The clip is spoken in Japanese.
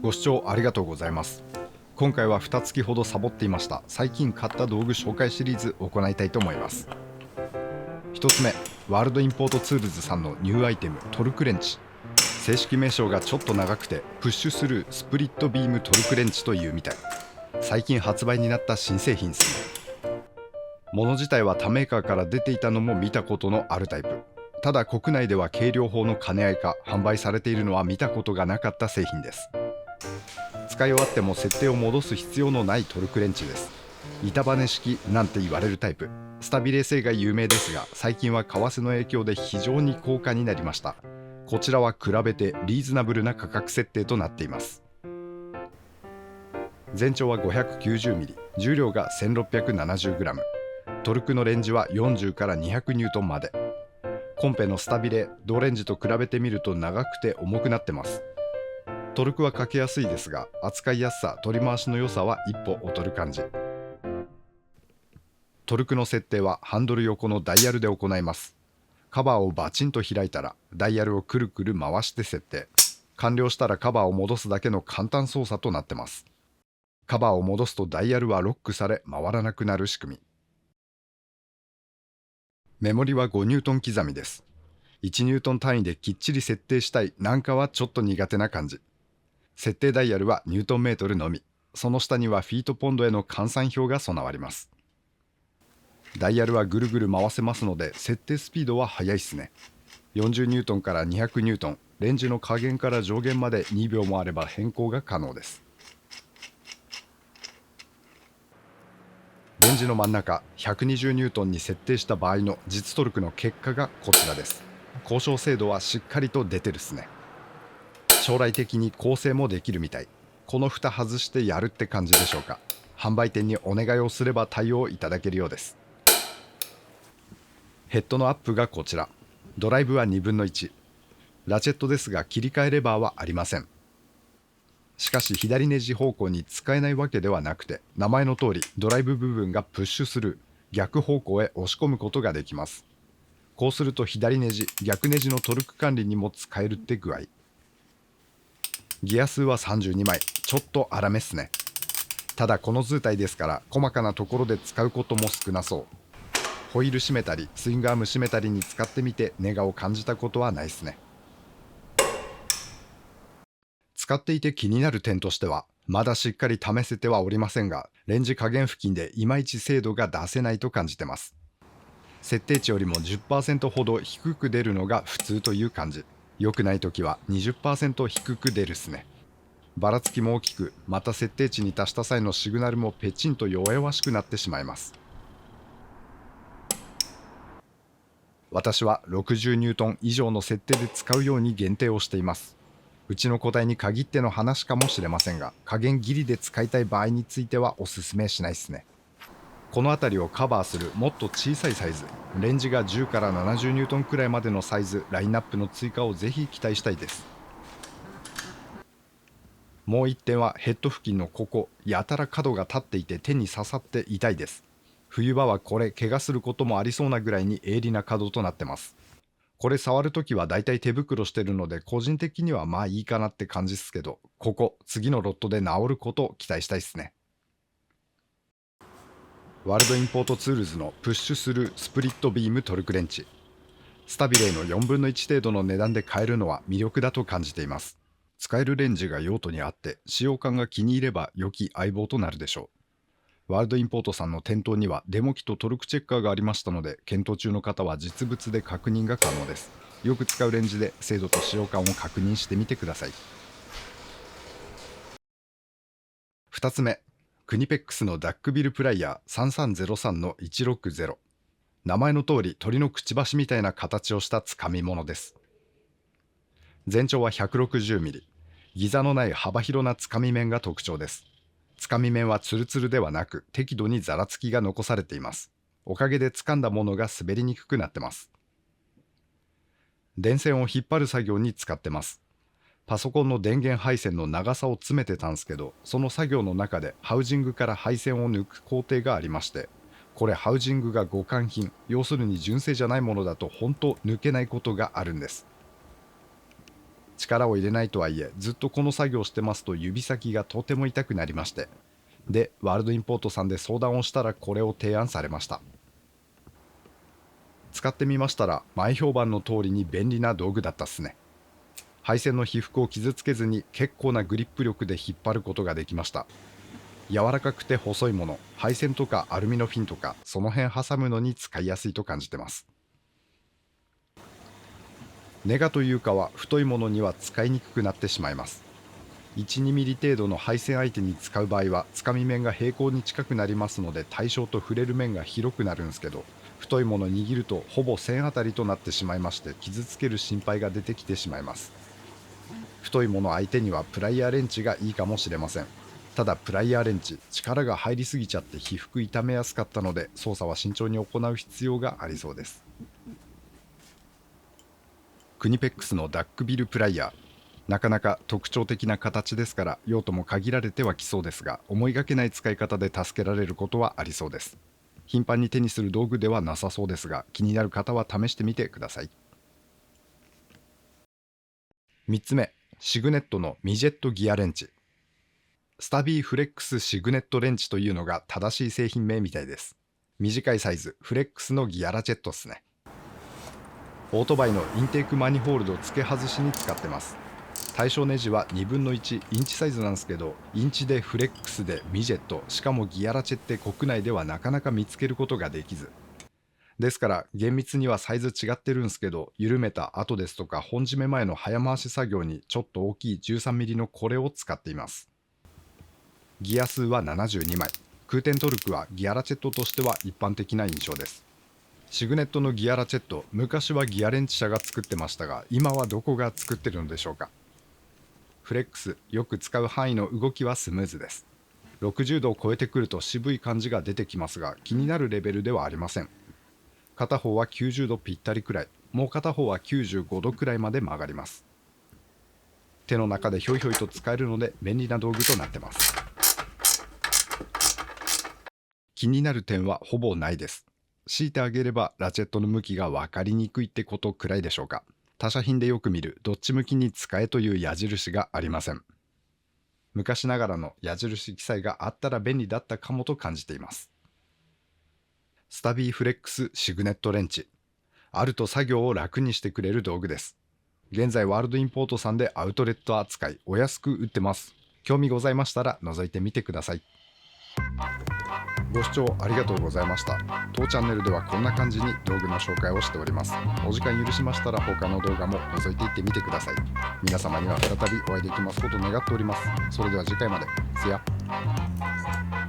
ご視聴ありがとうございます。今回は2月ほどサボっていました最近買った道具紹介シリーズを行いたいと思います。1つ目、ワールドインポートツールズさんのニューアイテムトルクレンチ。正式名称がちょっと長くてプッシュスルースプリットビームトルクレンチというみたい。最近発売になった新製品ですね。物自体は他メーカーから出ていたのも見たことのあるタイプ。ただ国内では軽量法の兼ね合いか販売されているのは見たことがなかった製品です。使い終わっても設定を戻す必要のないトルクレンチです。板バネ式なんて言われるタイプ。スタビレ性が有名ですが、最近は為替の影響で非常に高価になりました。こちらは比べてリーズナブルな価格設定となっています。全長は 590mm、 重量が 1670g、 トルクのレンジは40から200ニュートンまで。コンペのスタビレ同レンジと比べてみると長くて重くなってます。トルクはかけやすいですが、扱いやすさ、取り回しの良さは一歩劣る感じ。トルクの設定はハンドル横のダイヤルで行います。カバーをバチンと開いたらダイヤルをくるくる回して設定。完了したらカバーを戻すだけの簡単操作となってます。カバーを戻すとダイヤルはロックされ回らなくなる仕組み。メモリは5ニュートン刻みです。1ニュートン単位できっちり設定したいなんかはちょっと苦手な感じ。設定ダイヤルはニュートンメートルのみ。その下にはフィートポンドへの換算表が備わります。ダイヤルはぐるぐる回せますので設定スピードは速いっすね。40ニュートンから200ニュートン、レンジの下限から上限まで2秒もあれば変更が可能です。レンジの真ん中120ニュートンに設定した場合の実トルクの結果がこちらです。交渉精度はしっかりと出てるっすね。将来的に構成もできるみたい。この蓋外してやるって感じでしょうか。販売店にお願いをすれば対応いただけるようです。ヘッドのアップがこちら。ドライブは1/2、ラチェットですが切り替えレバーはありません。しかし左ネジ方向に使えないわけではなくて、名前の通りドライブ部分がプッシュスルー、逆方向へ押し込むことができます。こうすると左ネジ、逆ネジのトルク管理にも使えるって具合。ギア数は32枚、ちょっと荒めっすね。ただこの図体ですから細かなところで使うことも少なそう。ホイール締めたりスイングアーム締めたりに使ってみてネガを感じたことはないっすね。使っていて気になる点としては、まだしっかり試せてはおりませんが、レンジ加減付近でいまいち精度が出せないと感じてます。設定値よりも 10% ほど低く出るのが普通という感じ。良くない時は 20% 低く出るっすね。ばらつきも大きく、また設定値に達した際のシグナルもペチンと弱々しくなってしまいます。私は60ニュートン以上の設定で使うように限定をしています。うちの個体に限っての話かもしれませんが、加減ギリで使いたい場合についてはおすすめしないっすね。この辺りをカバーするもっと小さいサイズ、レンジが10から70ニュートンくらいまでのサイズ、ラインナップの追加をぜひ期待したいです。もう一点はヘッド付近のここ、やたら角が立っていて手に刺さって痛いです。冬場はこれ怪我することもありそうなぐらいに鋭利な角となってます。これ触るときはだいたい手袋してるので個人的にはまあいいかなって感じっすけど、ここ次のロットで治ることを期待したいっすね。ワールドインポートツールズのプッシュスルースプリットビームトルクレンチ。スタビレイの4分の1程度の値段で買えるのは魅力だと感じています。使えるレンジが用途にあって使用感が気に入れば良き相棒となるでしょう。ワールドインポートさんの店頭にはデモ機とトルクチェッカーがありましたので、検討中の方は実物で確認が可能です。よく使うレンジで精度と使用感を確認してみてください。2つ目、クニペックスのダックビルプライヤー3303の160。名前の通り鳥のくちばしみたいな形をしたつかみ物です。全長は 160mm、 ギザのない幅広なつかみ面が特徴です。つかみ面はツルツルではなく適度にざらつきが残されています。おかげで掴んだものが滑りにくくなってます。電線を引っ張る作業に使ってます。パソコンの電源配線の長さを詰めてたんすけど、その作業の中でハウジングから配線を抜く工程がありまして、これハウジングが互換品、要するに純正じゃないものだと本当抜けないことがあるんです。力を入れないとはいえずっとこの作業をしてますと指先がとても痛くなりまして、でワールドインポートさんで相談をしたらこれを提案されました。使ってみましたら前評判の通りに便利な道具だったっすね。配線の被覆を傷つけずに結構なグリップ力で引っ張ることができました。柔らかくて細いもの、配線とかアルミのフィンとかその辺挟むのに使いやすいと感じてます。ネガというかは太いものには使いにくくなってしまいます。1、2ミリ程度の配線相手に使う場合はつかみ面が平行に近くなりますので対象と触れる面が広くなるんですけど、太いもの握るとほぼ線あたりとなってしまいまして傷つける心配が出てきてしまいます。太いもの相手にはプライヤーレンチがいいかもしれません。ただプライヤーレンチ力が入りすぎちゃって被覆傷めやすかったので操作は慎重に行う必要がありそうです。クニペックスのダックビルプライヤー、なかなか特徴的な形ですから用途も限られてはきそうですが、思いがけない使い方で助けられることはありそうです。頻繁に手にする道具ではなさそうですが、気になる方は試してみてください。3つ目、シグネットのミジェットギアレンチ。スタビーフレックスシグネットレンチというのが正しい製品名みたいです。短いサイズフレックスのギアラチェットっすね。オートバイのインテークマニホールド付け外しに使ってます。対象ネジは1分の1インチサイズなんですけど、インチでフレックスでミジェット、しかもギアラチェって国内ではなかなか見つけることができず、ですから厳密にはサイズ違ってるんですけど、緩めた後ですとか本締め前の早回し作業にちょっと大きい 13mm のこれを使っています。ギア数は72枚、空転トルクはギアラチェットとしては一般的な印象です。シグネットのギアラチェット、昔はギアレンチ社が作ってましたが、今はどこが作ってるのでしょうか。フレックス、よく使う範囲の動きはスムーズです。60度を超えてくると渋い感じが出てきますが、気になるレベルではありません。片方は90度ぴったりくらい、もう片方は95度くらいまで曲がります。手の中でひょいひょいと使えるので便利な道具となってます。気になる点はほぼないです。強いてあげればラチェットの向きが分かりにくいってことくらいでしょうか。他社品でよく見るどっち向きに使えという矢印がありません。昔ながらの矢印記載があったら便利だったかもと感じています。スタビーフレックスシグネットレンチ、あると作業を楽にしてくれる道具です。現在ワールドインポートさんでアウトレット扱い、お安く売ってます。興味ございましたら覗いてみてください。ご視聴ありがとうございました。当チャンネルではこんな感じに道具の紹介をしております。お時間許しましたら他の動画も覗いていってみてください。皆様には再びお会いできますことを願っております。それでは次回まで。See ya。